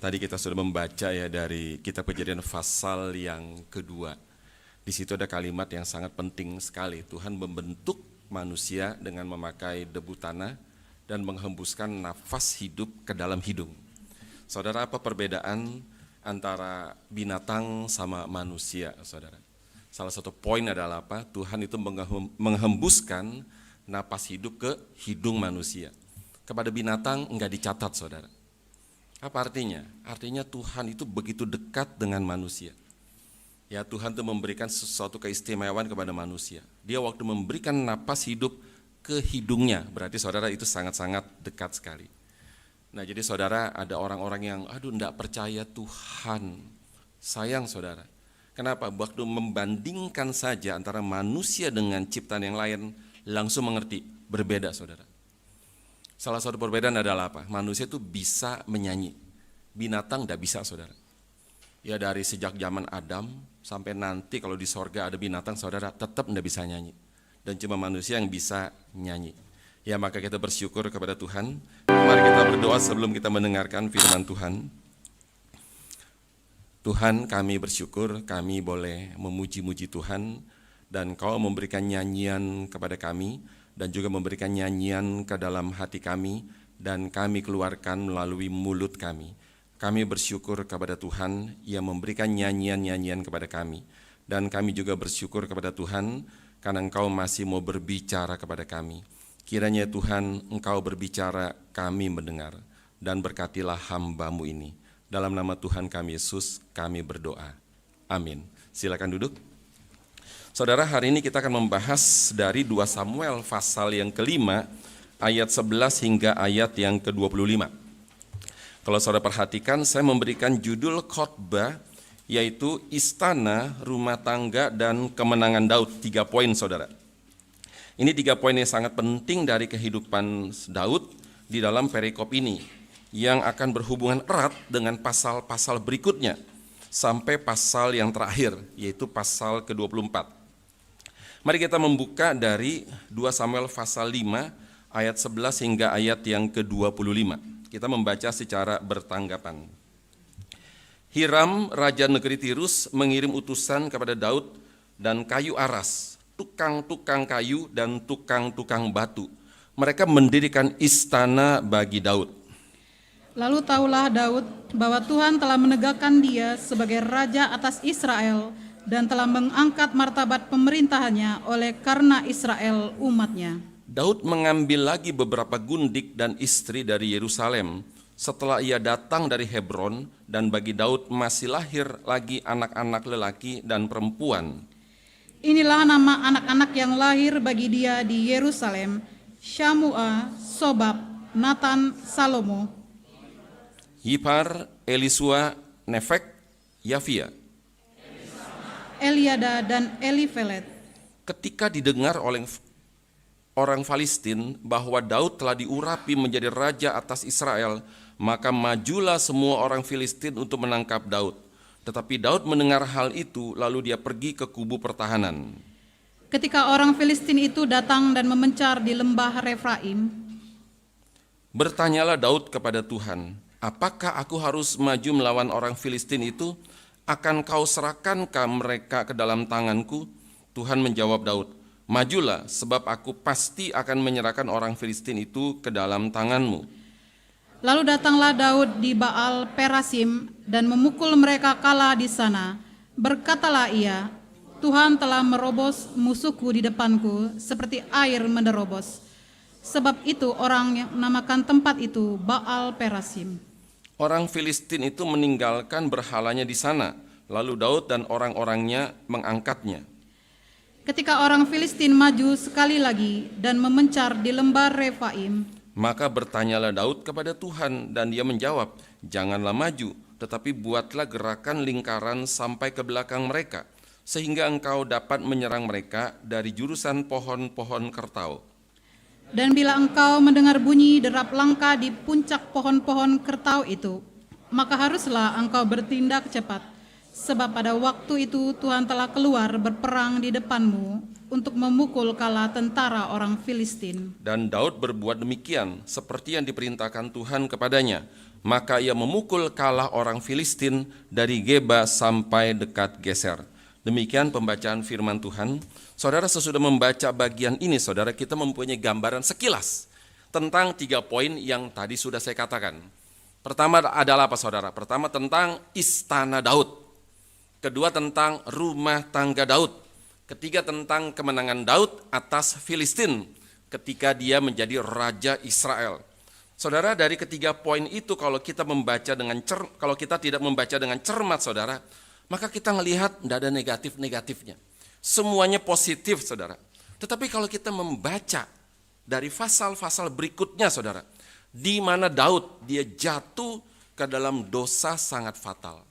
Tadi kita sudah membaca ya dari kitab Kejadian pasal yang kedua. Di situ ada kalimat yang sangat penting sekali. Tuhan membentuk manusia dengan memakai debu tanah dan menghembuskan nafas hidup ke dalam hidung. Saudara, apa perbedaan antara binatang sama manusia, saudara? Salah satu poin adalah apa? Tuhan itu menghembuskan napas hidup ke hidung manusia. Kepada binatang enggak dicatat, saudara. Apa artinya? Artinya Tuhan itu begitu dekat dengan manusia. Ya, Tuhan itu memberikan sesuatu keistimewaan kepada manusia. Dia waktu memberikan napas hidup ke hidungnya, berarti saudara itu sangat-sangat dekat sekali. Nah, jadi saudara, ada orang-orang yang enggak percaya Tuhan. Sayang saudara. Kenapa? Waktu membandingkan saja antara manusia dengan ciptaan yang lain, langsung mengerti, berbeda saudara. Salah satu perbedaan adalah apa? Manusia itu bisa menyanyi, binatang tidak bisa, saudara. Ya, dari sejak zaman Adam sampai nanti kalau di sorga ada binatang, saudara, tetap tidak bisa nyanyi. Dan cuma manusia yang bisa nyanyi. Ya, maka kita bersyukur kepada Tuhan. Mari kita berdoa sebelum kita mendengarkan firman Tuhan. Tuhan, kami bersyukur kami boleh memuji-muji Tuhan, dan Kau memberikan nyanyian kepada kami, dan juga memberikan nyanyian ke dalam hati kami, dan kami keluarkan melalui mulut kami. Kami bersyukur kepada Tuhan yang memberikan nyanyian-nyanyian kepada kami, dan kami juga bersyukur kepada Tuhan karena Engkau masih mau berbicara kepada kami. Kiranya Tuhan, Engkau berbicara, kami mendengar, dan berkatilah hamba-Mu ini. Dalam nama Tuhan kami Yesus, kami berdoa. Amin. Silakan duduk. Saudara, hari ini kita akan membahas dari 2 Samuel pasal yang kelima, ayat 11 hingga ayat yang ke-25. Kalau saudara perhatikan, saya memberikan judul khotbah, yaitu Istana, Rumah Tangga, dan Kemenangan Daud. 3 poin, saudara. Ini 3 poin yang sangat penting dari kehidupan Daud di dalam perikop ini, yang akan berhubungan erat dengan pasal-pasal berikutnya, sampai pasal yang terakhir, yaitu pasal ke-24. Mari kita membuka dari 2 Samuel pasal 5 ayat 11 hingga ayat yang ke-25. Kita membaca secara bertanggapan. Hiram, raja negeri Tirus, mengirim utusan kepada Daud dan kayu aras, tukang-tukang kayu dan tukang-tukang batu. Mereka mendirikan istana bagi Daud. Lalu tahulah Daud bahwa Tuhan telah menegakkan dia sebagai raja atas Israel, dan telah mengangkat martabat pemerintahannya oleh karena Israel umatnya. Daud mengambil lagi beberapa gundik dan istri dari Yerusalem setelah ia datang dari Hebron, dan bagi Daud masih lahir lagi anak-anak lelaki dan perempuan. Inilah nama anak-anak yang lahir bagi dia di Yerusalem: Syamua, Sobab, Natan, Salomo, Yipar, Elisua, Nefek, Yafia, Eliada, dan Elifelet. Ketika didengar oleh orang Filistin bahwa Daud telah diurapi menjadi raja atas Israel, maka majulah semua orang Filistin untuk menangkap Daud. Tetapi Daud mendengar hal itu, lalu dia pergi ke kubu pertahanan. Ketika orang Filistin itu datang dan memencar di lembah Refraim, bertanyalah Daud kepada Tuhan, apakah aku harus maju melawan orang Filistin itu? Akan kau serahkankah mereka ke dalam tanganku? Tuhan menjawab Daud, majulah, sebab aku pasti akan menyerahkan orang Filistin itu ke dalam tanganmu. Lalu datanglah Daud di Baal Perasim dan memukul mereka kalah di sana. Berkatalah ia, Tuhan telah merobos musuhku di depanku seperti air menerobos. Sebab itu orang yang menamakan tempat itu Baal Perasim. Orang Filistin itu meninggalkan berhalanya di sana, lalu Daud dan orang-orangnya mengangkatnya. Ketika orang Filistin maju sekali lagi dan memencar di lembah Refaim, maka bertanyalah Daud kepada Tuhan, dan dia menjawab, janganlah maju, tetapi buatlah gerakan lingkaran sampai ke belakang mereka, sehingga engkau dapat menyerang mereka dari jurusan pohon-pohon kertau. Dan bila engkau mendengar bunyi derap langkah di puncak pohon-pohon kertau itu, maka haruslah engkau bertindak cepat, sebab pada waktu itu Tuhan telah keluar berperang di depanmu untuk memukul kala tentara orang Filistin. Dan Daud berbuat demikian seperti yang diperintahkan Tuhan kepadanya. Maka ia memukul kalah orang Filistin dari Geba sampai dekat Geser. Demikian pembacaan firman Tuhan. Saudara, sesudah membaca bagian ini, saudara, kita mempunyai gambaran sekilas tentang 3 poin yang tadi sudah saya katakan. Pertama adalah apa, saudara? Pertama tentang istana Daud. Kedua tentang rumah tangga Daud. Ketiga tentang kemenangan Daud atas Filistin ketika dia menjadi raja Israel. Saudara, dari ketiga poin itu kalau kita tidak membaca dengan cermat, saudara, maka kita melihat tidak ada negatif-negatifnya. Semuanya positif, saudara. Tetapi kalau kita membaca dari pasal-pasal berikutnya, saudara, di mana Daud dia jatuh ke dalam dosa sangat fatal.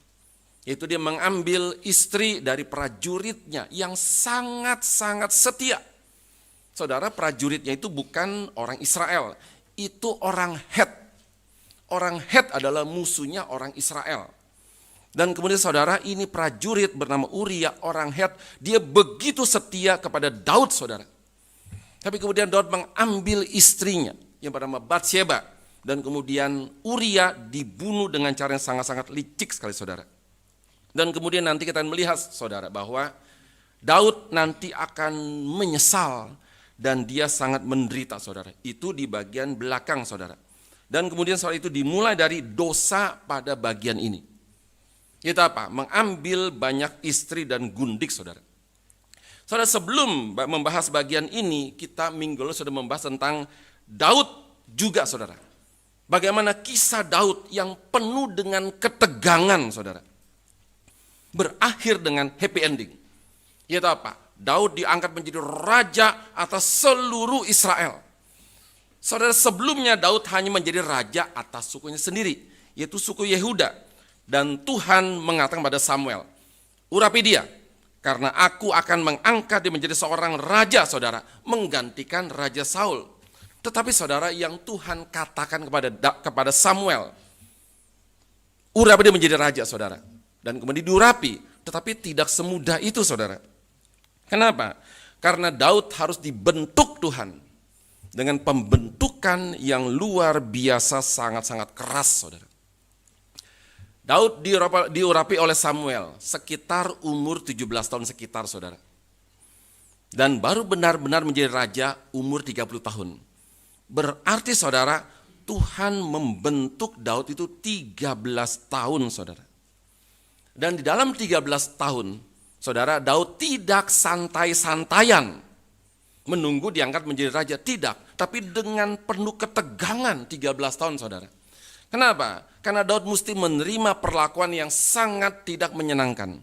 Yaitu dia mengambil istri dari prajuritnya yang sangat-sangat setia. Saudara, prajuritnya itu bukan orang Israel, itu orang Het. Orang Het adalah musuhnya orang Israel. Dan kemudian saudara, ini prajurit bernama Uria, orang Het, dia begitu setia kepada Daud, saudara. Tapi kemudian Daud mengambil istrinya yang bernama Batsheba, dan kemudian Uria dibunuh dengan cara yang sangat-sangat licik sekali, saudara. Dan kemudian nanti kita melihat, saudara, bahwa Daud nanti akan menyesal dan dia sangat menderita, saudara. Itu di bagian belakang, saudara. Dan kemudian soal itu dimulai dari dosa pada bagian ini. Itu apa? Mengambil banyak istri dan gundik, saudara. Saudara, sebelum membahas bagian ini, kita minggu lalu sudah membahas tentang Daud juga, saudara. Bagaimana kisah Daud yang penuh dengan ketegangan, saudara, berakhir dengan happy ending. Itu apa? Daud diangkat menjadi raja atas seluruh Israel. Saudara, sebelumnya Daud hanya menjadi raja atas sukunya sendiri, yaitu suku Yehuda. Dan Tuhan mengatakan pada Samuel, urapi dia, karena aku akan mengangkat dia menjadi seorang raja, saudara, menggantikan Raja Saul. Tetapi saudara, yang Tuhan katakan kepada Samuel, urapi dia menjadi raja, saudara. Dan kemudian diurapi, tetapi tidak semudah itu, saudara. Kenapa? Karena Daud harus dibentuk Tuhan dengan pembentukan yang luar biasa, sangat-sangat keras, saudara. Daud diurapi oleh Samuel sekitar umur 17 tahun sekitar, saudara. Dan baru benar-benar menjadi raja umur 30 tahun. Berarti, saudara, Tuhan membentuk Daud itu 13 tahun, saudara. Dan di dalam 13 tahun, saudara, Daud tidak santai-santaian menunggu diangkat menjadi raja, tidak. Tapi dengan penuh ketegangan 13 tahun, saudara. Kenapa? Karena Daud mesti menerima perlakuan yang sangat tidak menyenangkan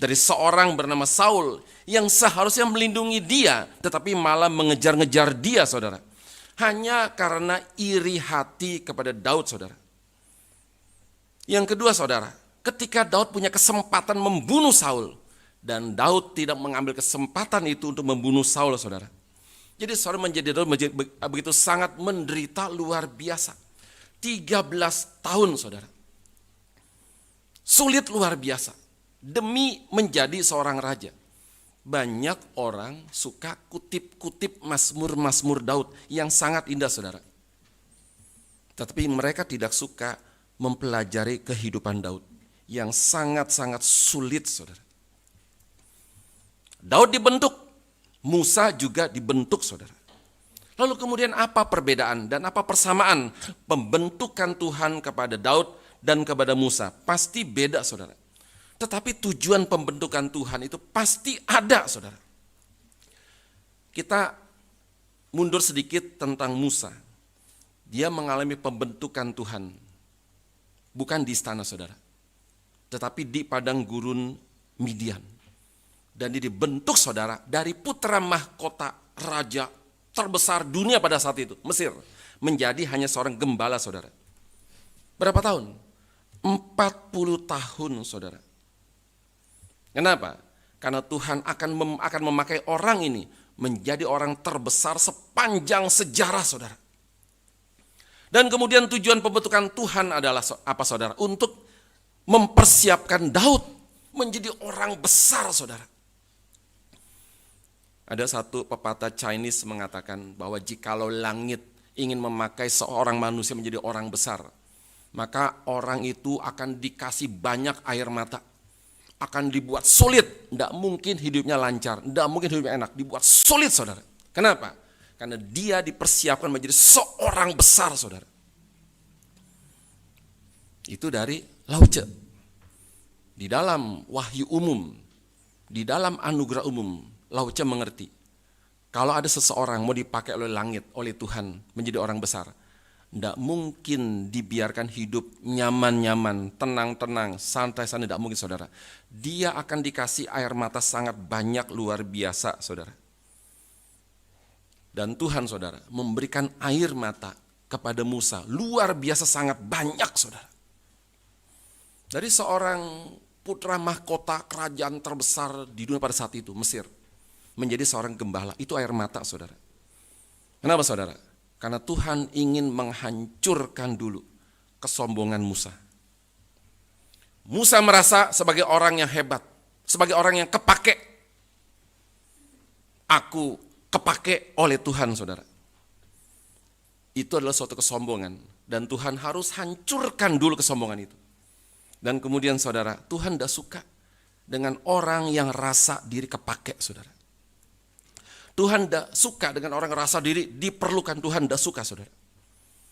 dari seorang bernama Saul yang seharusnya melindungi dia, tetapi malah mengejar-ngejar dia, saudara. Hanya karena iri hati kepada Daud, saudara. Yang kedua, saudara, ketika Daud punya kesempatan membunuh Saul, dan Daud tidak mengambil kesempatan itu untuk membunuh Saul, saudara. Jadi saudara, Daud begitu sangat menderita luar biasa. 13 tahun, saudara. Sulit luar biasa demi menjadi seorang raja. Banyak orang suka kutip-kutip mazmur-mazmur Daud yang sangat indah, saudara. Tetapi mereka tidak suka mempelajari kehidupan Daud yang sangat-sangat sulit, saudara. Daud dibentuk, Musa juga dibentuk, saudara. Lalu kemudian apa perbedaan dan apa persamaan pembentukan Tuhan kepada Daud dan kepada Musa? Pasti beda, saudara. Tetapi tujuan pembentukan Tuhan itu pasti ada, saudara. Kita mundur sedikit tentang Musa. Dia mengalami pembentukan Tuhan. Bukan di istana, saudara. Tetapi di padang gurun Midian. Dan dia dibentuk, saudara, dari putra mahkota raja terbesar dunia pada saat itu, Mesir, menjadi hanya seorang gembala, saudara. Berapa tahun? 40 tahun, saudara. Kenapa? Karena Tuhan akan memakai orang ini menjadi orang terbesar sepanjang sejarah, saudara. Dan kemudian tujuan pembentukan Tuhan adalah apa, saudara? Untuk mempersiapkan Daud menjadi orang besar, saudara. Ada satu pepatah Chinese mengatakan bahwa jikalau langit ingin memakai seorang manusia menjadi orang besar, maka orang itu akan dikasih banyak air mata, akan dibuat sulit, tidak mungkin hidupnya lancar, tidak mungkin hidupnya enak, dibuat sulit saudara. Kenapa? Karena dia dipersiapkan menjadi seorang besar saudara. Itu dari Lao Tse. Di dalam wahyu umum, di dalam anugerah umum, Lao Tse mengerti, kalau ada seseorang mau dipakai oleh langit, oleh Tuhan menjadi orang besar, tidak mungkin dibiarkan hidup nyaman-nyaman, tenang-tenang, santai-santai, tidak mungkin saudara. Dia akan dikasih air mata sangat banyak, luar biasa saudara. Dan Tuhan saudara memberikan air mata kepada Musa, luar biasa sangat banyak saudara. Dari seorang putra mahkota kerajaan terbesar di dunia pada saat itu, Mesir, menjadi seorang gembala, itu air mata saudara. Kenapa saudara? Karena Tuhan ingin menghancurkan dulu kesombongan Musa. Musa merasa sebagai orang yang hebat, sebagai orang yang kepake. Aku kepake oleh Tuhan saudara. Itu adalah suatu kesombongan, dan Tuhan harus hancurkan dulu kesombongan itu. Dan kemudian saudara, Tuhan tidak suka dengan orang yang rasa diri kepake saudara. Tuhan tidak suka dengan orang yang rasa diri diperlukan. Tuhan tidak suka saudara.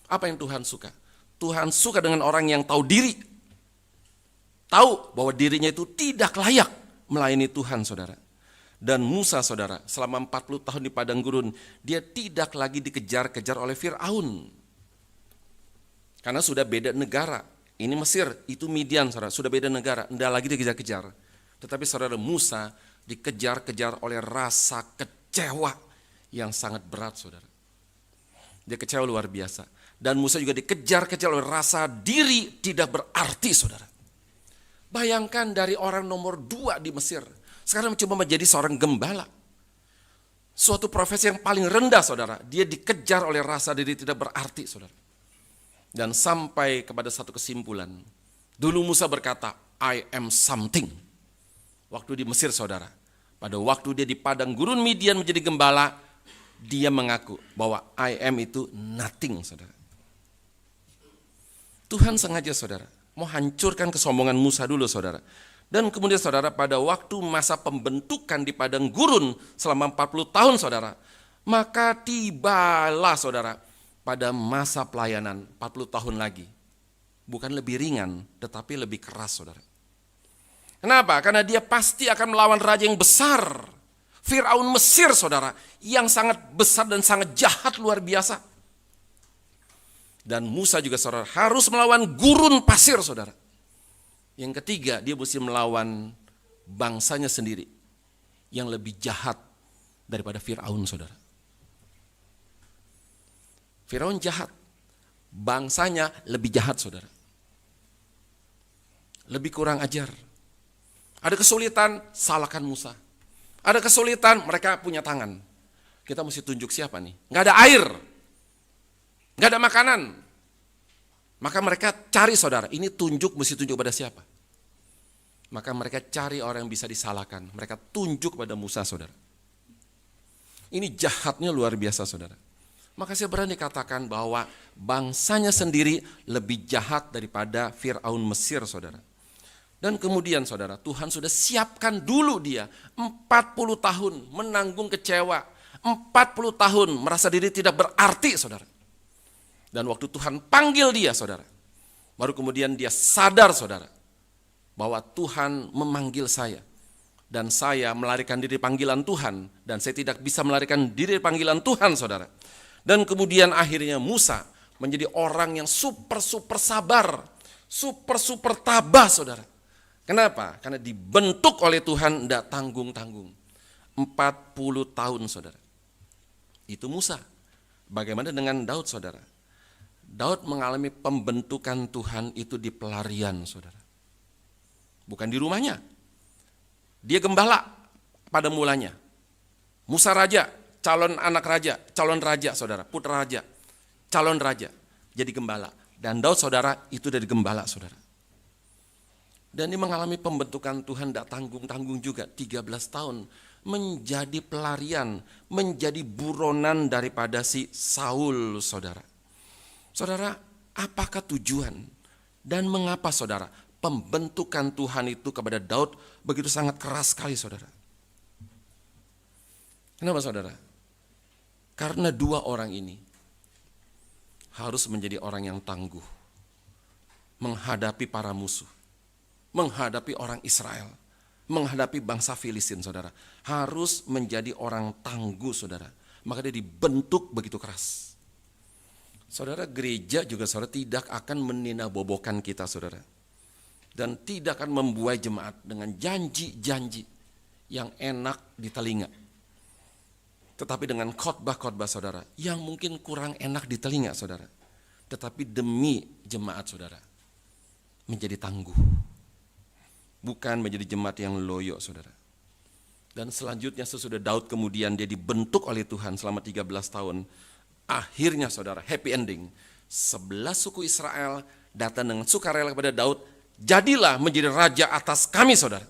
Apa yang Tuhan suka? Tuhan suka dengan orang yang tahu diri. Tahu bahwa dirinya itu tidak layak melayani Tuhan saudara. Dan Musa saudara, selama 40 tahun di padang gurun, dia tidak lagi dikejar-kejar oleh Fir'aun. Karena sudah beda negara. Ini Mesir, itu Midian saudara, sudah beda negara, tidak lagi dikejar-kejar. Tetapi saudara, Musa dikejar-kejar oleh rasa kecewa yang sangat berat saudara. Dia kecewa luar biasa. Dan Musa juga dikejar-kejar oleh rasa diri tidak berarti saudara. Bayangkan dari orang nomor 2 di Mesir, sekarang mencoba menjadi seorang gembala. Suatu profesi yang paling rendah saudara, dia dikejar oleh rasa diri tidak berarti saudara. Dan sampai kepada satu kesimpulan. Dulu Musa berkata, I am something. Waktu di Mesir saudara, pada waktu dia di padang gurun Midian menjadi gembala, dia mengaku bahwa I am itu nothing saudara. Tuhan sengaja saudara, mau hancurkan kesombongan Musa dulu saudara. Dan kemudian saudara, pada waktu masa pembentukan di padang gurun selama 40 tahun saudara, maka tibalah saudara pada masa pelayanan 40 tahun lagi. Bukan lebih ringan, tetapi lebih keras saudara. Kenapa? Karena dia pasti akan melawan raja yang besar, Fir'aun Mesir saudara, yang sangat besar dan sangat jahat luar biasa. Dan Musa juga saudara harus melawan gurun pasir saudara. Yang ketiga, dia mesti melawan bangsanya sendiri yang lebih jahat daripada Fir'aun saudara. Fir'aun jahat, bangsanya lebih jahat saudara. Lebih kurang ajar. Ada kesulitan, salahkan Musa. Ada kesulitan, mereka punya tangan. Kita mesti tunjuk siapa nih? Nggak ada air, nggak ada makanan. Maka mereka cari saudara, ini mesti tunjuk pada siapa? Maka mereka cari orang yang bisa disalahkan. Mereka tunjuk pada Musa saudara. Ini jahatnya luar biasa saudara. Maka saya berani katakan bahwa bangsanya sendiri lebih jahat daripada Fir'aun Mesir saudara. Dan kemudian saudara, Tuhan sudah siapkan dulu dia 40 tahun menanggung kecewa, 40 tahun merasa diri tidak berarti saudara. Dan waktu Tuhan panggil dia saudara, baru kemudian dia sadar saudara, bahwa Tuhan memanggil saya. Dan saya melarikan diri panggilan Tuhan, dan saya tidak bisa melarikan diri panggilan Tuhan saudara. Dan kemudian akhirnya Musa menjadi orang yang super sabar, super tabah saudara. Kenapa? Karena dibentuk oleh Tuhan, tidak tanggung-tanggung. 40 tahun saudara. Itu Musa. Bagaimana dengan Daud saudara? Daud mengalami pembentukan Tuhan itu di pelarian saudara. Bukan di rumahnya. Dia gembala pada mulanya. Musa raja, calon anak raja, calon raja saudara, putra raja, calon raja, jadi gembala. Dan Daud saudara itu dari gembala saudara. Dan dia mengalami pembentukan Tuhan tidak tanggung-tanggung juga, 13 tahun menjadi pelarian, menjadi buronan daripada si Saul, saudara. Saudara, apakah tujuan dan mengapa, saudara, pembentukan Tuhan itu kepada Daud begitu sangat keras sekali, saudara? Kenapa, saudara? Karena dua orang ini harus menjadi orang yang tangguh menghadapi para musuh, menghadapi orang Israel, menghadapi bangsa Filistin, saudara. Harus menjadi orang tangguh, saudara. Maka dia dibentuk begitu keras. Saudara, gereja juga, saudara, tidak akan meninabobokan kita, saudara. Dan tidak akan membuai jemaat dengan janji-janji yang enak di telinga. Tetapi dengan khotbah-khotbah, saudara, yang mungkin kurang enak di telinga, saudara. Tetapi demi jemaat, saudara, menjadi tangguh. Bukan menjadi jemaat yang loyo, saudara. Dan selanjutnya sesudah Daud kemudian dia dibentuk oleh Tuhan selama 13 tahun. Akhirnya, saudara, happy ending. 11 suku Israel datang dengan sukarela kepada Daud. Jadilah menjadi raja atas kami, saudara.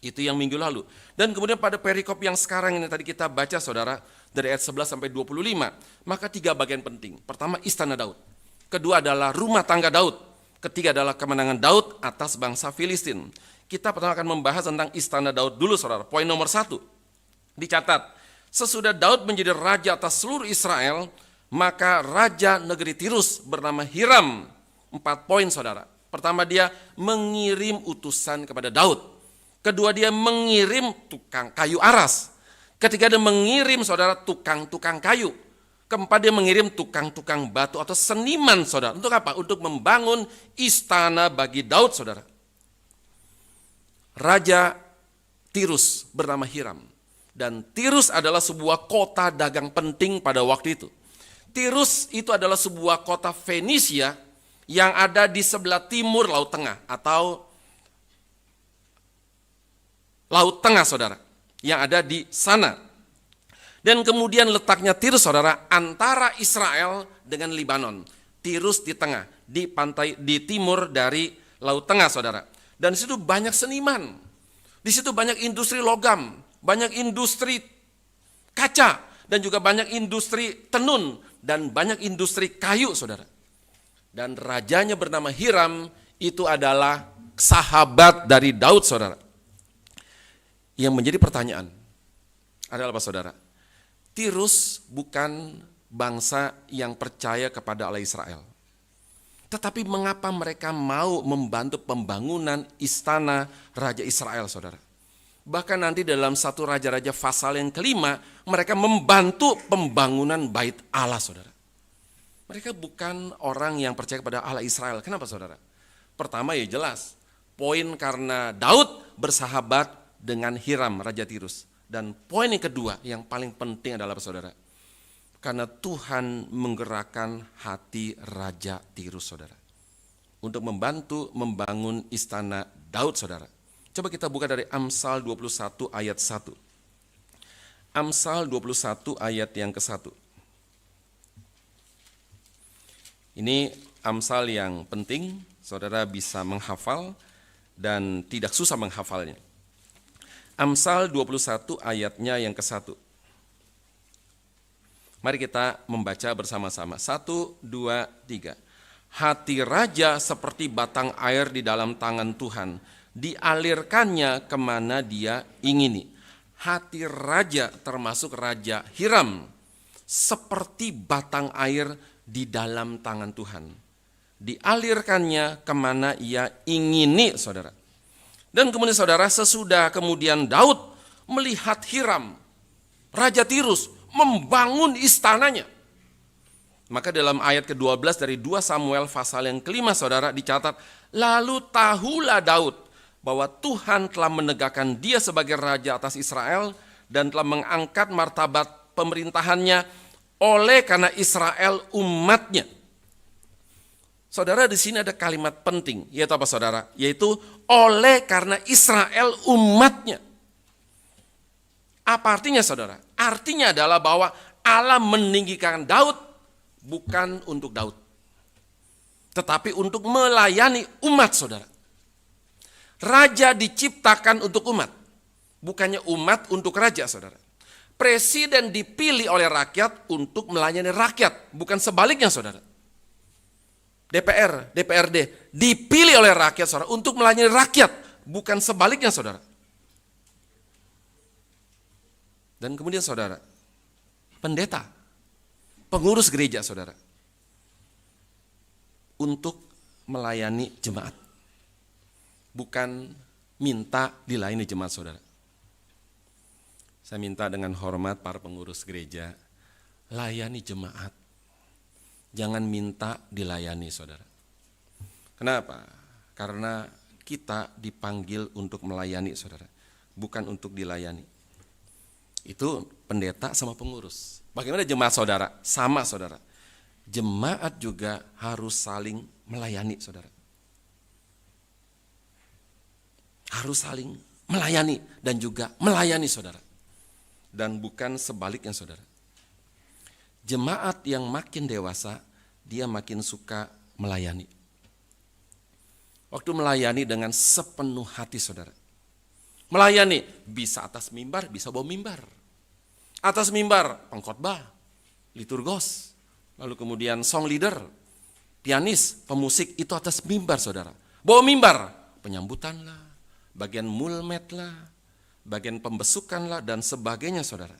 Itu yang minggu lalu. Dan kemudian pada perikop yang sekarang ini tadi kita baca, saudara, dari ayat 11 sampai 25. Maka 3 bagian penting. Pertama, istana Daud. Kedua adalah rumah tangga Daud. Ketiga adalah kemenangan Daud atas bangsa Filistin. Kita pertama akan membahas tentang istana Daud dulu, saudara. Poin nomor 1, dicatat. Sesudah Daud menjadi raja atas seluruh Israel, maka raja negeri Tirus bernama Hiram. 4 poin, saudara. Pertama, dia mengirim utusan kepada Daud. Kedua, dia mengirim tukang kayu aras. Ketiga, dia mengirim, saudara, tukang-tukang kayu. Keempat, dia mengirim tukang-tukang batu atau seniman, saudara. Untuk apa? Untuk membangun istana bagi Daud, saudara. Raja Tirus bernama Hiram. Dan Tirus adalah sebuah kota dagang penting pada waktu itu. Tirus itu adalah sebuah kota Fenisia yang ada di sebelah timur Laut Tengah atau Laut Tengah, saudara. Yang ada di sana. Dan kemudian letaknya Tirus, saudara, antara Israel dengan Libanon. Tirus di tengah, di pantai, di timur dari Laut Tengah, saudara. Dan di situ banyak seniman. Di situ banyak industri logam, banyak industri kaca, dan juga banyak industri tenun, dan banyak industri kayu, saudara. Dan rajanya bernama Hiram, itu adalah sahabat dari Daud, saudara. Yang menjadi pertanyaan adalah apa, saudara? Tirus bukan bangsa yang percaya kepada Allah Israel. Tetapi mengapa mereka mau membantu pembangunan istana Raja Israel, saudara? Bahkan nanti dalam 1 Raja-Raja pasal yang kelima, mereka membantu pembangunan bait Allah, saudara. Mereka bukan orang yang percaya kepada Allah Israel. Kenapa, saudara? Pertama, ya jelas, poin karena Daud bersahabat dengan Hiram, Raja Tirus. Dan poin yang kedua yang paling penting adalah, saudara, karena Tuhan menggerakkan hati Raja Tirus, saudara, untuk membantu membangun istana Daud, saudara. Coba kita buka dari Amsal 21 ayat 1. Amsal 21 ayat yang ke-1. Ini Amsal yang penting, saudara bisa menghafal dan tidak susah menghafalnya. Amsal 21 ayatnya yang ke-1. Mari kita membaca bersama-sama. 1, 2, 3. Hati raja seperti batang air di dalam tangan Tuhan, dialirkannya kemana dia ingini. Hati raja, termasuk Raja Hiram, seperti batang air di dalam tangan Tuhan, dialirkannya kemana ia ingini, saudara. Dan kemudian, saudara, sesudah kemudian Daud melihat Hiram, Raja Tirus, membangun istananya. Maka dalam ayat ke-12 dari 2 Samuel pasal yang kelima, saudara, dicatat, lalu tahulah Daud bahwa Tuhan telah menegakkan dia sebagai raja atas Israel dan telah mengangkat martabat pemerintahannya oleh karena Israel umatnya. Saudara, di sini ada kalimat penting, yaitu apa, saudara? Yaitu oleh karena Israel umatnya. Apa artinya, saudara? Artinya adalah bahwa Allah meninggikan Daud bukan untuk Daud, tetapi untuk melayani umat, saudara. Raja diciptakan untuk umat. bukannya umat untuk raja, saudara. Presiden dipilih oleh rakyat untuk melayani rakyat, bukan sebaliknya, saudara. DPR, DPRD dipilih oleh rakyat, saudara, untuk melayani rakyat, bukan sebaliknya, saudara. Dan kemudian, saudara, pendeta, pengurus gereja, saudara, untuk melayani jemaat, bukan minta dilayani jemaat, saudara. Saya minta dengan hormat para pengurus gereja, layani jemaat. Jangan minta dilayani, saudara. Kenapa? Karena kita dipanggil untuk melayani, saudara, bukan untuk dilayani. Itu pendeta sama pengurus. Bagaimana jemaat, saudara? Sama, saudara. Jemaat juga harus saling melayani, saudara. Harus saling melayani dan juga melayani, saudara. Dan bukan sebaliknya, saudara. Jemaat yang makin dewasa, dia makin suka melayani. Waktu melayani dengan sepenuh hati, saudara. Melayani bisa atas mimbar, bisa bawah mimbar. Atas mimbar pengkhotbah, liturgos, lalu kemudian song leader, pianis, pemusik, itu atas mimbar, saudara. Bawah mimbar penyambutan lah, bagian mulmet lah, bagian pembesukan lah, dan sebagainya, saudara.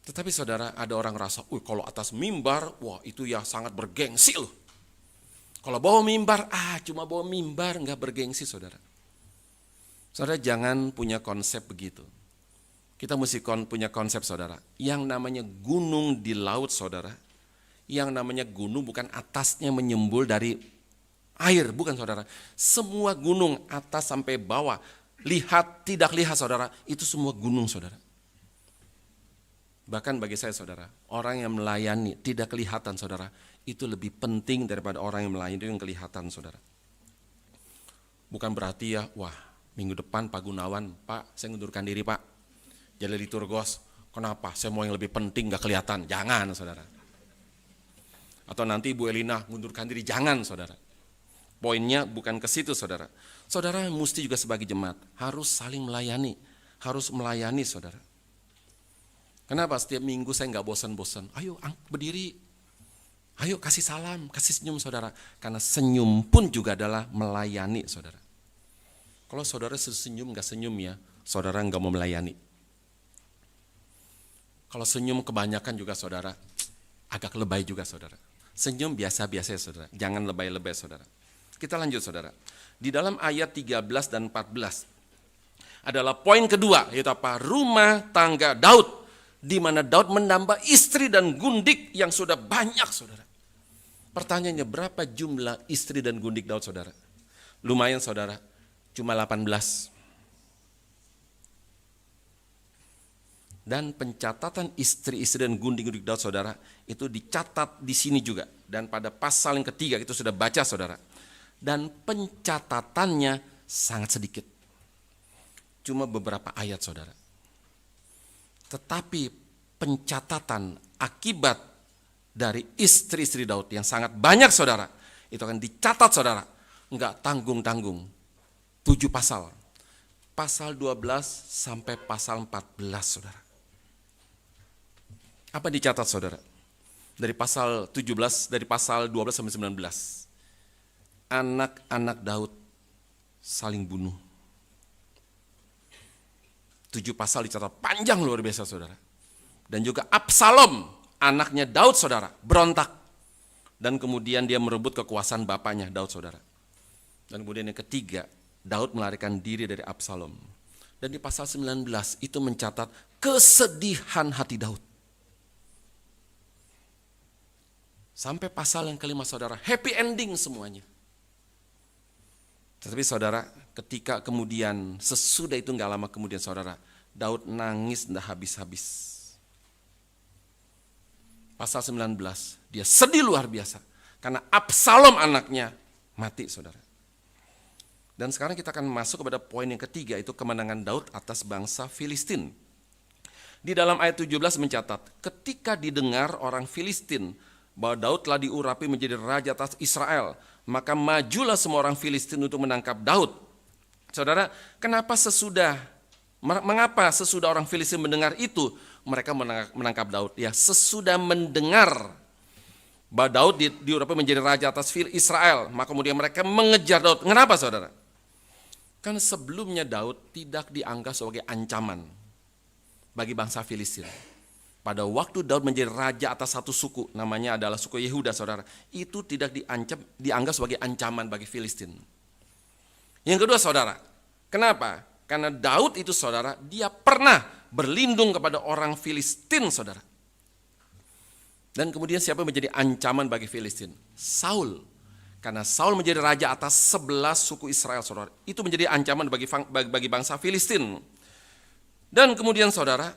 Tetapi, saudara, ada orang rasa, kalau atas mimbar, wah itu ya sangat bergengsi loh. Kalau bawah mimbar, cuma bawah mimbar, enggak bergengsi, saudara. Saudara, jangan punya konsep begitu. Kita mesti punya konsep, saudara. Yang namanya gunung di laut, saudara. Yang namanya gunung bukan atasnya menyembul dari air, bukan, saudara. Semua gunung atas sampai bawah, lihat, tidak lihat, saudara, itu semua gunung, saudara. Bahkan bagi saya, saudara, orang yang melayani tidak kelihatan, saudara, itu lebih penting daripada orang yang melayani yang kelihatan, saudara. Bukan berarti ya, wah minggu depan Pak Gunawan, Pak saya ngundurkan diri, Pak, jadi liturgos. Kenapa? Saya mau yang lebih penting, gak kelihatan. Jangan, saudara. Atau nanti Bu Elina ngundurkan diri, jangan, saudara. Poinnya bukan ke situ, saudara. Saudara mesti juga sebagai jemaat harus saling melayani, harus melayani, saudara. Kenapa setiap minggu saya nggak bosan-bosan? Ayo berdiri, ayo kasih salam, kasih senyum, saudara. Karena senyum pun juga adalah melayani, saudara. Kalau saudara senyum nggak senyum ya, saudara nggak mau melayani. Kalau senyum kebanyakan juga, saudara, agak lebay juga, saudara. Senyum biasa-biasa, saudara. Jangan lebay-lebay, saudara. Kita lanjut, saudara. Di dalam ayat 13 dan 14 adalah poin kedua, yaitu apa? Rumah tangga Daud, di mana Daud menambah istri dan gundik yang sudah banyak, saudara. Pertanyaannya, berapa jumlah istri dan gundik Daud, saudara? Lumayan, saudara, cuma 18. Dan pencatatan istri-istri dan gundik-gundik Daud, saudara, itu dicatat di sini juga. Dan pada pasal yang ketiga itu sudah baca, saudara. Dan pencatatannya sangat sedikit. Cuma beberapa ayat, saudara. Tetapi pencatatan akibat dari istri-istri Daud yang sangat banyak, saudara, itu akan dicatat, saudara. Enggak tanggung-tanggung. 7 pasal. Pasal 12 sampai pasal 14, saudara. Apa dicatat, saudara? Dari pasal 17, dari pasal 12 sampai 19. Anak-anak Daud saling bunuh. 7 pasal dicatat, panjang luar biasa, saudara. Dan juga Absalom, anaknya Daud, saudara, berontak. Dan kemudian dia merebut kekuasaan bapaknya, Daud, saudara. Dan kemudian yang ketiga, Daud melarikan diri dari Absalom. Dan di pasal 19 itu mencatat kesedihan hati Daud. Sampai pasal yang kelima, saudara, happy ending semuanya. Tetapi, saudara, ketika kemudian sesudah itu gak lama kemudian, saudara, Daud nangis tidak habis-habis. Pasal 19, dia sedih luar biasa karena Absalom anaknya mati, saudara. Dan sekarang kita akan masuk kepada poin yang ketiga, itu kemenangan Daud atas bangsa Filistin. Di dalam ayat 17 mencatat, ketika didengar orang Filistin bahwa Daud telah diurapi menjadi raja atas Israel, maka majulah semua orang Filistin untuk menangkap Daud. Saudara, kenapa sesudah Mengapa sesudah orang Filistin mendengar itu, mereka menangkap Daud? Ya, sesudah mendengar bahwa Daud diurapi menjadi raja atas Israel, maka kemudian mereka mengejar Daud. Kenapa, saudara? Karena sebelumnya Daud tidak dianggap sebagai ancaman bagi bangsa Filistin. Pada waktu Daud menjadi raja atas satu suku, namanya adalah suku Yehuda, saudara, itu tidak dianggap sebagai ancaman bagi Filistin. Yang kedua, saudara, kenapa? Karena Daud itu, saudara, dia pernah berlindung kepada orang Filistin, saudara. Dan kemudian siapa menjadi ancaman bagi Filistin? Saul. Karena Saul menjadi raja atas 11 suku Israel, saudara. Itu menjadi ancaman bagi bangsa Filistin. Dan kemudian, saudara,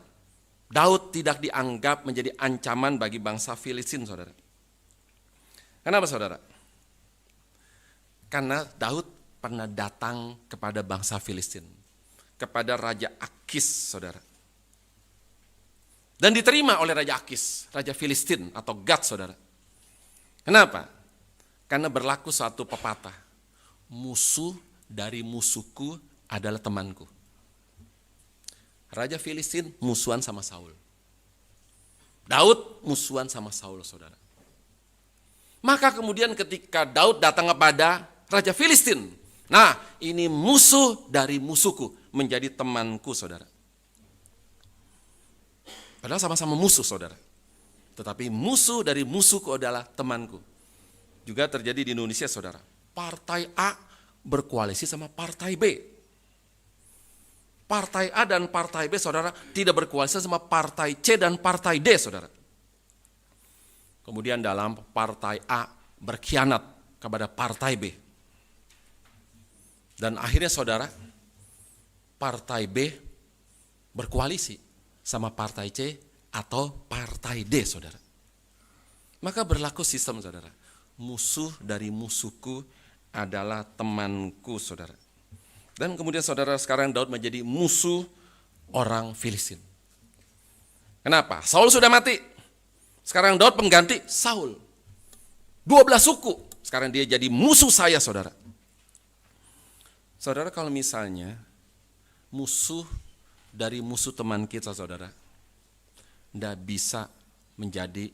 Daud tidak dianggap menjadi ancaman bagi bangsa Filistin, saudara. Kenapa, saudara? Karena Daud pernah datang kepada bangsa Filistin, kepada Raja Akis, saudara. Dan diterima oleh Raja Akis, Raja Filistin atau Gad, saudara. Kenapa? Karena berlaku suatu pepatah, musuh dari musuhku adalah temanku. Raja Filistin musuhan sama Saul. Daud musuhan sama Saul, saudara. Maka kemudian ketika Daud datang kepada Raja Filistin, nah ini musuh dari musuhku menjadi temanku, saudara. Padahal sama-sama musuh, saudara. Tetapi musuh dari musuhku adalah temanku. Juga terjadi di Indonesia, saudara. Partai A berkoalisi sama Partai B. Partai A dan Partai B, saudara, tidak berkoalisi sama Partai C dan Partai D, saudara. Kemudian dalam Partai A berkhianat kepada Partai B. Dan akhirnya, saudara, Partai B berkoalisi sama Partai C atau Partai D, saudara. Maka berlaku sistem, saudara. Musuh dari musuhku adalah temanku, saudara. Dan kemudian, saudara, sekarang Daud menjadi musuh orang Filistin. Kenapa? Saul sudah mati. Sekarang Daud pengganti Saul. 12 suku. Sekarang dia jadi musuh saya, saudara. Saudara, kalau misalnya musuh dari musuh teman kita, saudara, tidak bisa menjadi,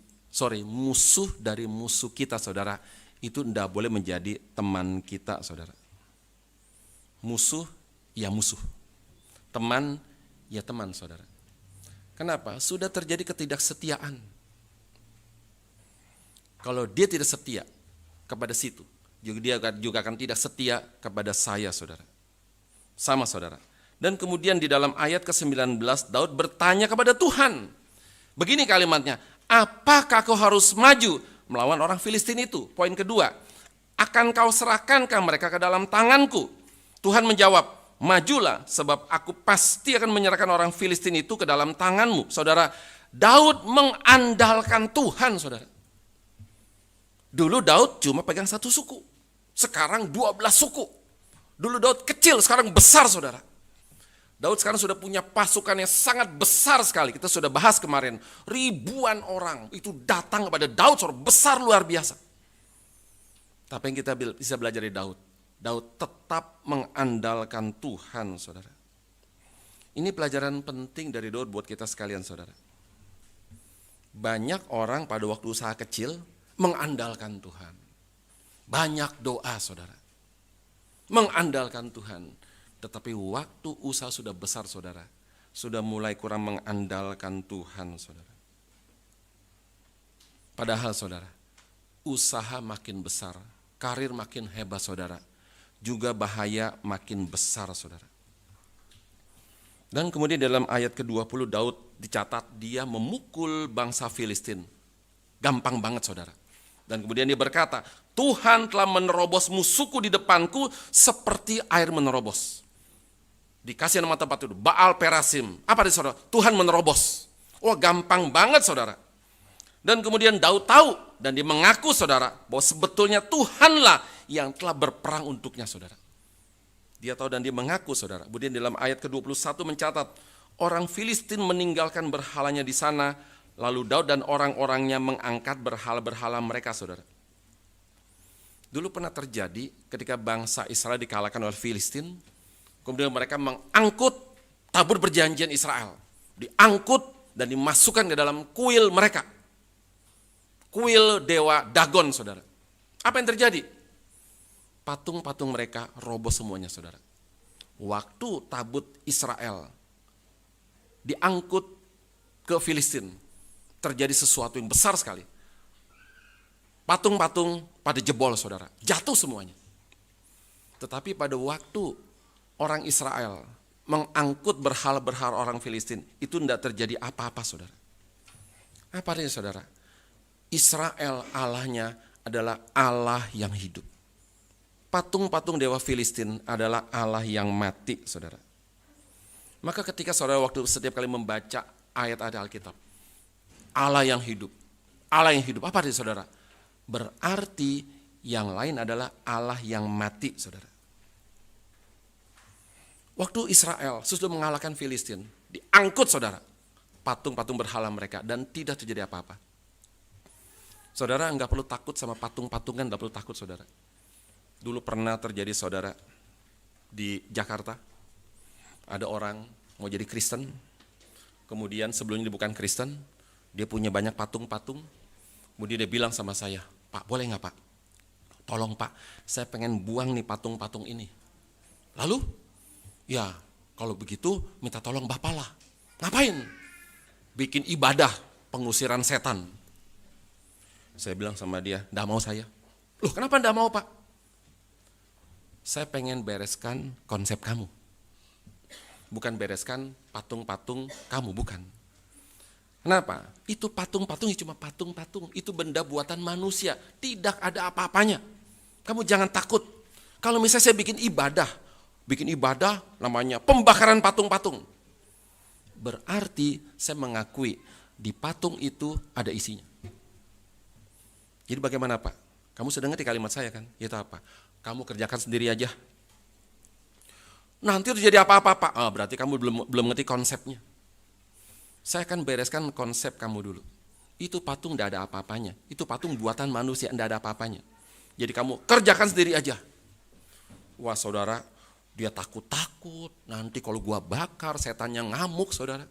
musuh dari musuh kita, saudara, itu tidak boleh menjadi teman kita, saudara. Musuh, ya musuh. Teman, ya teman, saudara. Kenapa? Sudah terjadi ketidaksetiaan. Kalau dia tidak setia kepada situ, dia juga akan tidak setia kepada saya, saudara. Sama, saudara. Dan kemudian di dalam ayat ke-19 Daud bertanya kepada Tuhan. Begini kalimatnya, apakah kau harus maju melawan orang Filistin itu? Poin kedua, akan kau serahkankah mereka ke dalam tanganku? Tuhan menjawab, majulah sebab aku pasti akan menyerahkan orang Filistin itu ke dalam tanganmu. Saudara, Daud mengandalkan Tuhan, saudara. Dulu Daud cuma pegang satu suku, sekarang 12 suku. Dulu Daud kecil, sekarang besar, saudara. Daud sekarang sudah punya pasukan yang sangat besar sekali. Kita sudah bahas kemarin, ribuan orang itu datang kepada Daud, saudara, besar luar biasa. Tapi yang kita bisa belajar dari Daud, Daud tetap mengandalkan Tuhan, saudara. Ini pelajaran penting dari Daud buat kita sekalian, saudara. Banyak orang pada waktu usaha kecil mengandalkan Tuhan. Banyak doa, saudara. Mengandalkan Tuhan. Tetapi waktu usaha sudah besar, saudara, sudah mulai kurang mengandalkan Tuhan, saudara. Padahal, saudara, usaha makin besar, karir makin hebat, saudara, juga bahaya makin besar, saudara. Dan kemudian dalam ayat ke-20 Daud dicatat dia memukul bangsa Filistin. Gampang banget, saudara. Dan kemudian dia berkata, Tuhan telah menerobos musuhku di depanku seperti air menerobos. Dikasih nama tempat itu, Baal Perasim. Apa itu, saudara? Tuhan menerobos. Wah, gampang banget, saudara. Dan kemudian Daud tahu dan dia mengaku, saudara, bahwa sebetulnya Tuhanlah yang telah berperang untuknya, saudara. Dia tahu dan dia mengaku, saudara. Kemudian dalam ayat ke-21 mencatat, orang Filistin meninggalkan berhalanya di sana, lalu Daud dan orang-orangnya mengangkat berhala-berhala mereka, saudara. Dulu pernah terjadi ketika bangsa Israel dikalahkan oleh Filistin, kemudian mereka mengangkut tabur perjanjian Israel diangkut dan dimasukkan ke dalam kuil mereka. Kuil dewa Dagon, saudara. Apa yang terjadi? Patung-patung mereka roboh semuanya, saudara. Waktu tabut Israel diangkut ke Filistin, terjadi sesuatu yang besar sekali. Patung-patung pada jebol, saudara. Jatuh semuanya. Tetapi pada waktu orang Israel mengangkut berhala-berhala orang Filistin, itu tidak terjadi apa-apa, saudara. Apa artinya, saudara? Israel Allahnya adalah Allah yang hidup. Patung-patung dewa Filistin adalah Allah yang mati, saudara. Maka ketika saudara waktu setiap kali membaca ayat-ayat Alkitab, Allah yang hidup, Allah yang hidup, apa artinya, saudara? Berarti yang lain adalah Allah yang mati, saudara. Waktu Israel sudah mengalahkan Filistin, diangkut, saudara, patung-patung berhala mereka, dan tidak terjadi apa-apa. Saudara nggak perlu takut sama patung-patungan, nggak perlu takut, saudara. Dulu pernah terjadi, saudara, di Jakarta, ada orang mau jadi Kristen, kemudian sebelumnya dia bukan Kristen, dia punya banyak patung-patung, kemudian dia bilang sama saya, Pak, boleh nggak Pak? Tolong Pak, saya pengen buang nih patung-patung ini. Lalu, ya kalau begitu minta tolong Bapak lah. Ngapain? Bikin ibadah pengusiran setan. Saya bilang sama dia, nggak mau saya. Loh kenapa nggak mau Pak? Saya pengen bereskan konsep kamu. Bukan bereskan patung-patung kamu, bukan. Kenapa? Itu patung-patung cuma patung-patung. Itu benda buatan manusia. Tidak ada apa-apanya. Kamu jangan takut. Kalau misalnya saya bikin ibadah namanya pembakaran patung-patung. Berarti saya mengakui di patung itu ada isinya. Jadi bagaimana Pak? Kamu sudah ngerti kalimat saya kan? Itu apa? Kamu kerjakan sendiri aja. Nanti terjadi apa-apa Pak? Berarti kamu belum ngerti konsepnya. Saya akan bereskan konsep kamu dulu. Itu patung tidak ada apa-apanya. Itu patung buatan manusia, tidak ada apa-apanya. Jadi kamu kerjakan sendiri aja. Wah saudara, dia takut-takut. Nanti kalau gua bakar, setannya ngamuk, saudara.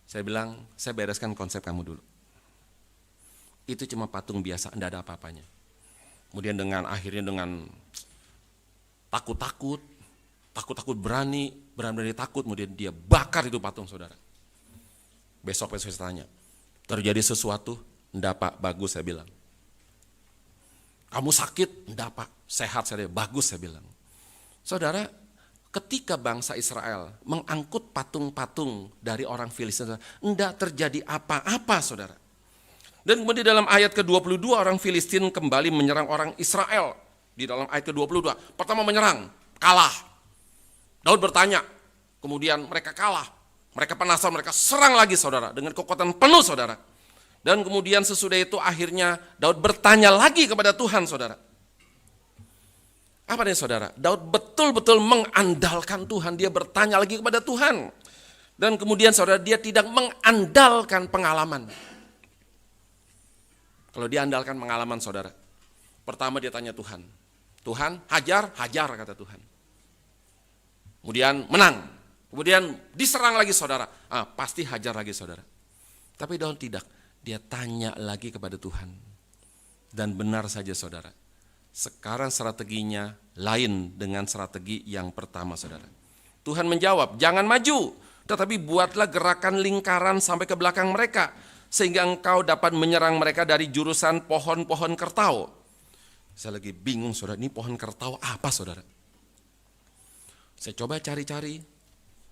Saya bilang, saya bereskan konsep kamu dulu. Itu cuma patung biasa, tidak ada apa-apanya. Kemudian akhirnya dengan takut-takut berani takut, kemudian dia bakar itu patung, saudara. Besok saya tanya, terjadi sesuatu? Enggak Pak, bagus saya bilang. Kamu sakit? Enggak Pak, sehat saya, bagus saya bilang. Saudara, ketika bangsa Israel mengangkut patung-patung dari orang Filistin, enggak terjadi apa-apa, saudara. Dan kemudian dalam ayat ke-22 orang Filistin kembali menyerang orang Israel. Di dalam ayat ke-22, pertama menyerang, kalah. Daud bertanya, kemudian mereka kalah. Mereka penasaran, mereka serang lagi, saudara, dengan kekuatan penuh, saudara. Dan kemudian sesudah itu akhirnya Daud bertanya lagi kepada Tuhan, saudara. Apa nih, saudara? Daud betul-betul mengandalkan Tuhan, dia bertanya lagi kepada Tuhan. Dan kemudian, saudara, dia tidak mengandalkan pengalaman. Kalau dia andalkan pengalaman, saudara, pertama dia tanya Tuhan, Tuhan hajar kata Tuhan. Kemudian menang, kemudian diserang lagi, saudara, pasti hajar lagi, saudara. Tapi Daud tidak, dia tanya lagi kepada Tuhan. Dan benar saja, saudara, sekarang strateginya lain dengan strategi yang pertama, saudara. Tuhan menjawab, jangan maju, tetapi buatlah gerakan lingkaran sampai ke belakang mereka, sehingga engkau dapat menyerang mereka dari jurusan pohon-pohon kertau. Saya lagi bingung, saudara, ini pohon kertau apa, saudara? Saya coba cari-cari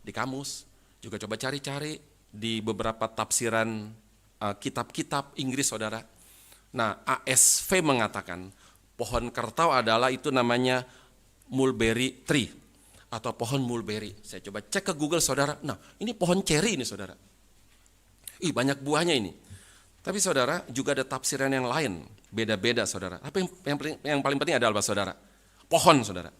di kamus, juga coba cari-cari di beberapa tafsiran kitab-kitab Inggris, saudara. Nah, ASV mengatakan pohon kertau adalah itu namanya mulberry tree atau pohon mulberry. Saya coba cek ke Google, saudara. Nah, ini pohon ceri ini, saudara. Banyak buahnya ini. Tapi saudara, juga ada tafsiran yang lain, beda-beda, saudara. Apa yang paling penting adalah, saudara, pohon, saudara.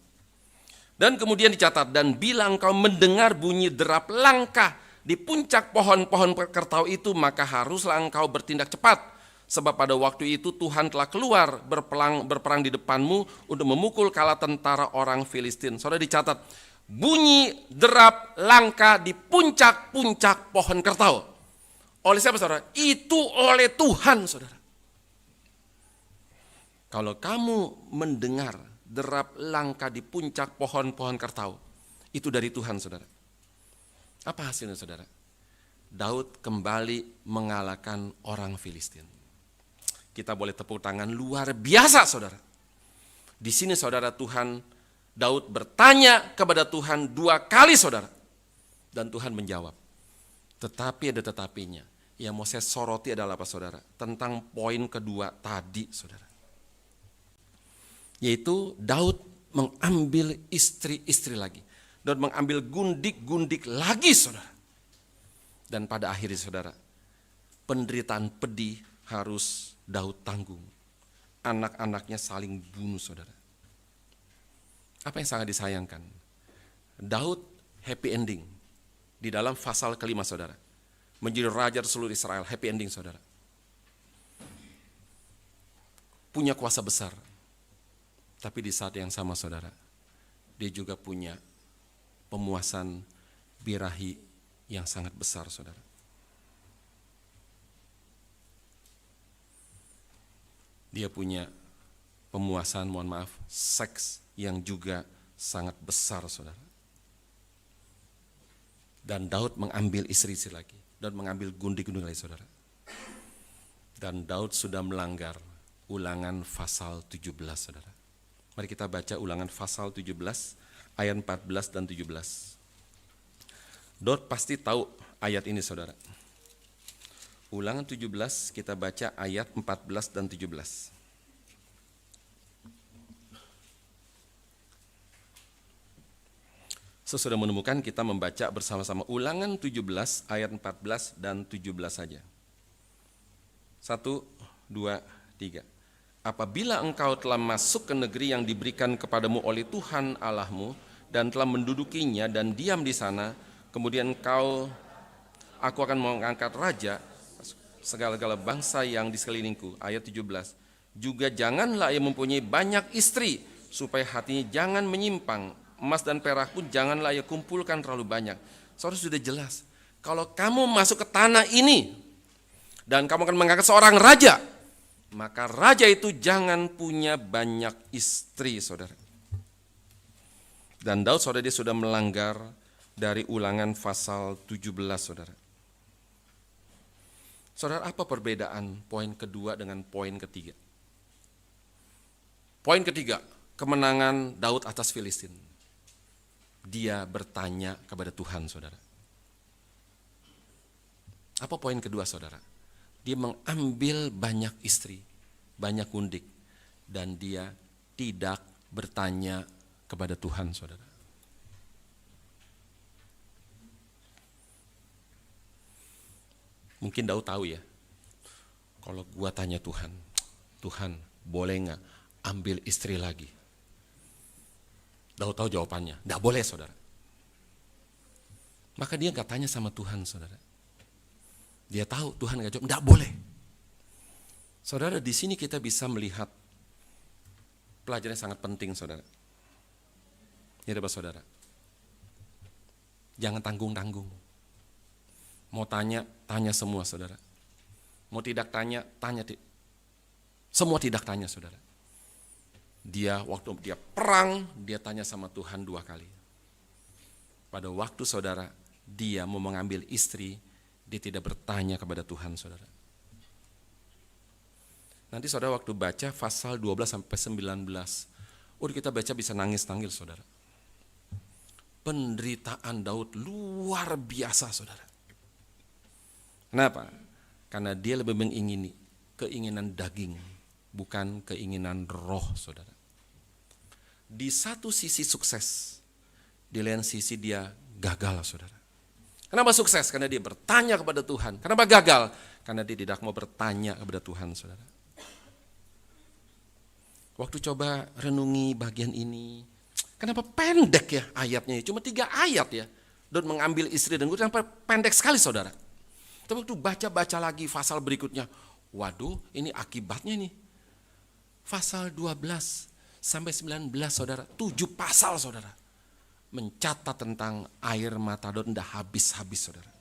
Dan kemudian dicatat, dan bila engkau mendengar bunyi derap langkah di puncak pohon-pohon kertau itu, maka haruslah engkau bertindak cepat, sebab pada waktu itu Tuhan telah keluar berperang di depanmu untuk memukul kala tentara orang Filistin. Saudara, dicatat, bunyi derap langka di puncak-puncak pohon kertau. Oleh siapa saudara? Itu oleh Tuhan saudara. Kalau kamu mendengar derap langka di puncak pohon-pohon kertau, itu dari Tuhan saudara. Apa hasilnya saudara? Daud kembali mengalahkan orang Filistin. Kita boleh tepuk tangan luar biasa saudara. Di sini saudara, Daud bertanya kepada Tuhan 2 kali saudara. Dan Tuhan menjawab. Tetapi ada tetapinya. Yang mau saya soroti adalah apa saudara? Tentang poin kedua tadi saudara. Yaitu Daud mengambil istri-istri lagi. Daud mengambil gundik-gundik lagi saudara. Dan pada akhirnya saudara, penderitaan pedih harus Daud tanggung. Anak-anaknya saling bunuh saudara. Apa yang sangat disayangkan? Daud happy ending. Di dalam pasal kelima saudara. Menjadi raja seluruh Israel, happy ending saudara. Punya kuasa besar. Tapi di saat yang sama saudara, dia juga punya pemuasan birahi yang sangat besar saudara. Dia punya pemuasan, seks yang juga sangat besar saudara. Dan Daud mengambil istri-istri lagi. Daud mengambil gundik-gundik lagi saudara. Dan Daud sudah melanggar Ulangan pasal 17 saudara. Mari kita baca Ulangan pasal 17 ayat 14 dan 17. Daud pasti tahu ayat ini saudara. Ulangan 17 kita baca ayat 14 dan 17. Sesudah menemukan kita membaca bersama-sama Ulangan 17 ayat 14 dan 17 saja. 1, 2, 3. Apabila engkau telah masuk ke negeri yang diberikan kepadamu oleh Tuhan Allahmu dan telah mendudukinya dan diam di sana, kemudian aku akan mengangkat raja segala-gala bangsa yang di sekelilingku. Ayat 17. Juga janganlah ia mempunyai banyak istri, supaya hatinya jangan menyimpang. Emas dan perak pun janganlah ia kumpulkan terlalu banyak. Saudara sudah jelas. Kalau kamu masuk ke tanah ini dan kamu akan mengangkat seorang raja, maka raja itu jangan punya banyak istri saudara. Dan Daud saudara, dia sudah melanggar dari Ulangan pasal 17 saudara. Saudara, apa perbedaan poin kedua dengan poin ketiga? Poin ketiga, kemenangan Daud atas Filistin. Dia bertanya kepada Tuhan saudara. Apa poin kedua saudara? Dia mengambil banyak istri, banyak gundik, dan dia tidak bertanya kepada Tuhan saudara. Mungkin Daud tahu ya, kalau gua tanya Tuhan, Tuhan boleh nggak ambil istri lagi? Daud tahu jawabannya, nggak boleh saudara. Maka dia nggak tanya sama Tuhan saudara. Dia tahu Tuhan nggak jawab, nggak boleh. Saudara, di sini kita bisa melihat pelajaran yang sangat penting saudara. Ini apa saudara? Jangan tanggung-tanggung. Mau tanya, tanya semua saudara. Mau tidak tanya, tanya. Semua tidak tanya saudara. Waktu dia perang, dia tanya sama Tuhan 2 kali. Pada waktu saudara, dia mau mengambil istri, dia tidak bertanya kepada Tuhan saudara. Nanti saudara waktu baca pasal 12 sampai 19, kita baca bisa nangis-nangis saudara. Penderitaan Daud luar biasa saudara. Kenapa? Karena dia lebih mengingini keinginan daging, bukan keinginan roh saudara. Di satu sisi sukses, di lain sisi dia gagal saudara. Kenapa sukses? Karena dia bertanya kepada Tuhan. Kenapa gagal? Karena dia tidak mau bertanya kepada Tuhan saudara. Waktu coba renungi bagian ini, kenapa pendek ya ayatnya? Cuma 3 ayat ya. Daud mengambil istri dan gundik, kenapa pendek sekali saudara? Tapi waktu baca-baca lagi pasal berikutnya, waduh ini akibatnya nih. Pasal 12 sampai 19 saudara, 7 pasal saudara. mencatat tentang air mata Daud tidak habis-habis, saudara.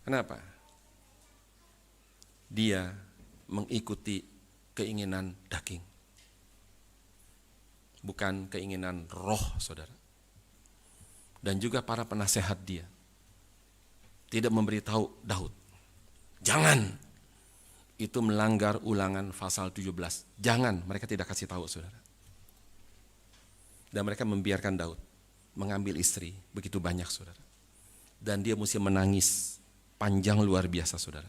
Kenapa? Dia mengikuti keinginan daging, bukan keinginan roh, saudara. Dan juga para penasehat dia tidak memberitahu Daud, jangan, itu melanggar Ulangan pasal 17. Jangan, mereka tidak kasih tahu, saudara. Dan mereka membiarkan Daud mengambil istri begitu banyak, saudara. Dan dia mesti menangis panjang luar biasa, saudara.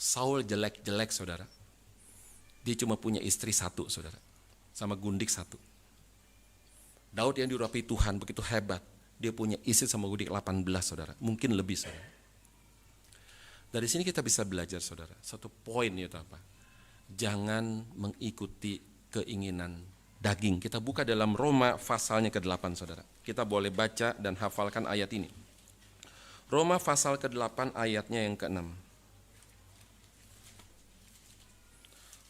Saul jelek-jelek, saudara. Dia cuma punya istri satu, saudara, sama gundik satu. Daud yang diurapi Tuhan begitu hebat, dia punya istri sama gundik 18, saudara. Mungkin lebih, saudara. Dari sini kita bisa belajar, saudara, satu poin itu apa? Jangan mengikuti keinginan daging. Kita buka dalam Roma pasalnya ke-8, saudara. Kita boleh baca dan hafalkan ayat ini. Roma pasal ke-8 ayatnya yang ke-6.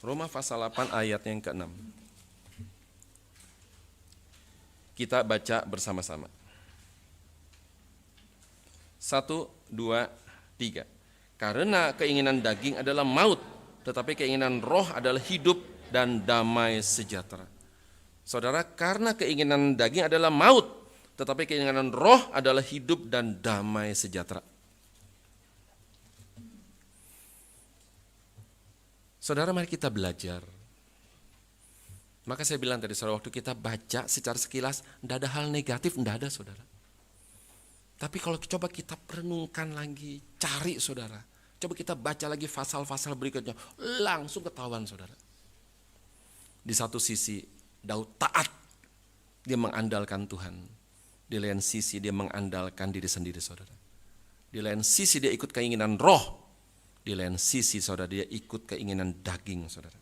Roma pasal 8 ayatnya yang ke-6. Kita baca bersama-sama. 1, 2, 3. Karena keinginan daging adalah maut, tetapi keinginan roh adalah hidup dan damai sejahtera. Saudara, karena keinginan daging adalah maut, tetapi keinginan roh adalah hidup dan damai sejahtera. Saudara, mari kita belajar. Maka saya bilang tadi, saudara, waktu kita baca secara sekilas, tidak ada hal negatif, tidak ada, saudara. Tapi kalau coba kita renungkan lagi, cari, saudara. Coba kita baca lagi pasal-pasal berikutnya, langsung ketahuan, saudara. Di satu sisi, Daud taat, dia mengandalkan Tuhan. Di lain sisi dia mengandalkan diri sendiri, saudara. Di lain sisi dia ikut keinginan roh. Di lain sisi, saudara, dia ikut keinginan daging, saudara.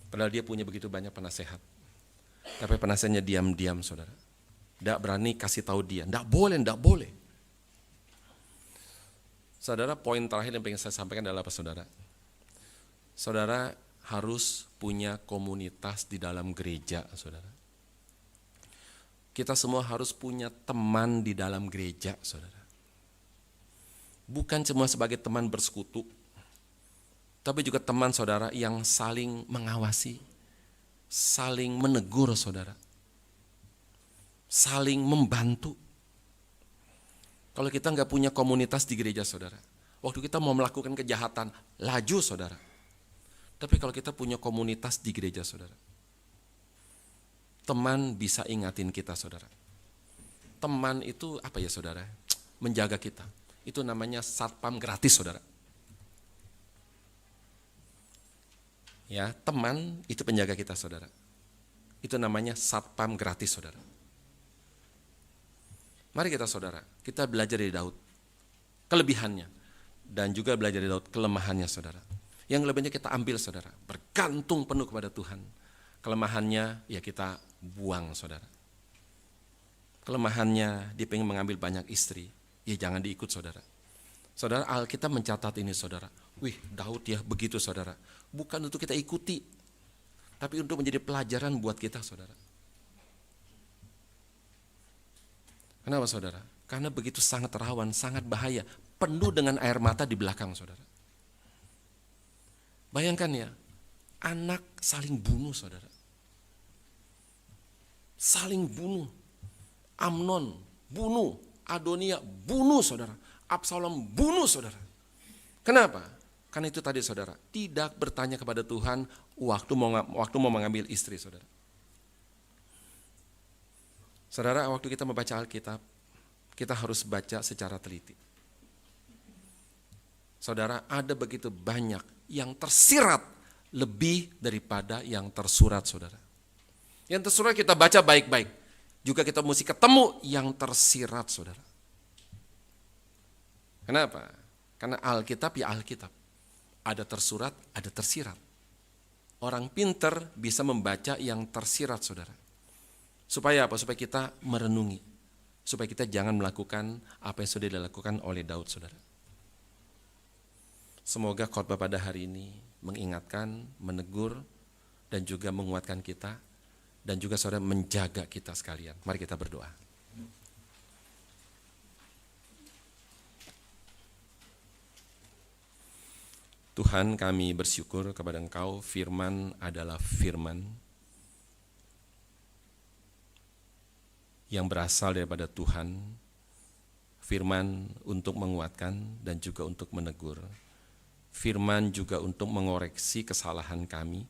Padahal dia punya begitu banyak penasehat. Tapi penasehatnya diam-diam, saudara. Tidak berani kasih tahu dia. Tidak boleh, tidak boleh. Saudara, poin terakhir yang ingin saya sampaikan adalah apa, saudara? Saudara harus punya komunitas di dalam gereja, saudara. Kita semua harus punya teman di dalam gereja, saudara. Bukan cuma sebagai teman bersekutu, tapi juga teman, saudara, yang saling mengawasi, saling menegur, saudara, saling membantu. Kalau kita nggak punya komunitas di gereja, saudara, waktu kita mau melakukan kejahatan, laju, saudara. Tapi kalau kita punya komunitas di gereja, saudara, teman bisa ingatin kita, saudara. Teman itu apa ya, saudara? Menjaga kita. Itu namanya satpam gratis, saudara. Ya, teman itu penjaga kita, saudara. Itu namanya satpam gratis, saudara. Mari kita, saudara, kita belajar dari Daud kelebihannya dan juga belajar dari Daud kelemahannya, saudara. Yang lebihnya kita ambil, saudara, bergantung penuh kepada Tuhan. Kelemahannya ya kita buang, saudara. Kelemahannya dia pengen mengambil banyak istri, ya jangan diikut, saudara. Saudara, Alkitab mencatat ini, saudara. Wih, Daud ya begitu, saudara. Bukan untuk kita ikuti, tapi untuk menjadi pelajaran buat kita, saudara. Kenapa, saudara? Karena begitu sangat rawan, sangat bahaya, penuh dengan air mata di belakang, saudara. Bayangkan ya, anak saling bunuh, saudara. Saling bunuh. Amnon bunuh, Adonia bunuh, saudara. Absalom bunuh, saudara. Kenapa? Karena itu tadi, saudara, tidak bertanya kepada Tuhan waktu mau mengambil istri, saudara. Saudara, waktu kita membaca Alkitab, kita harus baca secara teliti. Saudara, ada begitu banyak yang tersirat lebih daripada yang tersurat, saudara. Yang tersurat kita baca baik-baik. Juga kita mesti ketemu yang tersirat, saudara. Kenapa? Karena Alkitab ya Alkitab. Ada tersurat, ada tersirat. Orang pinter bisa membaca yang tersirat, saudara. Supaya apa? Supaya kita merenungi. Supaya kita jangan melakukan apa yang sudah dilakukan oleh Daud, saudara. Semoga khotbah pada hari ini mengingatkan, menegur, dan juga menguatkan kita, dan juga saudara menjaga kita sekalian. Mari kita berdoa. Tuhan, kami bersyukur kepada Engkau, firman adalah firman yang berasal daripada Tuhan, firman untuk menguatkan dan juga untuk menegur, firman juga untuk mengoreksi kesalahan kami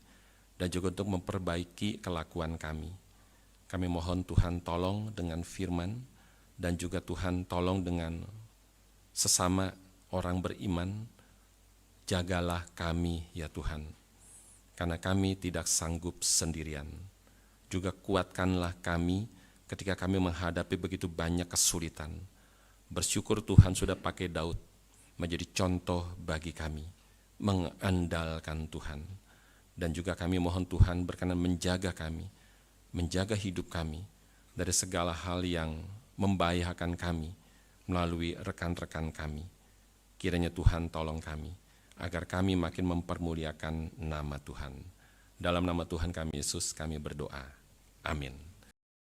dan juga untuk memperbaiki kelakuan kami. Kami mohon Tuhan tolong dengan firman dan juga Tuhan tolong dengan sesama orang beriman. Jagalah kami ya Tuhan, karena kami tidak sanggup sendirian. Juga kuatkanlah kami ketika kami menghadapi begitu banyak kesulitan. Bersyukur Tuhan sudah pakai Daud menjadi contoh bagi kami, mengandalkan Tuhan. Dan juga kami mohon Tuhan berkenan menjaga kami, menjaga hidup kami dari segala hal yang membahayakan kami melalui rekan-rekan kami. Kiranya Tuhan tolong kami, agar kami makin mempermuliakan nama Tuhan. Dalam nama Tuhan kami Yesus kami berdoa. Amin.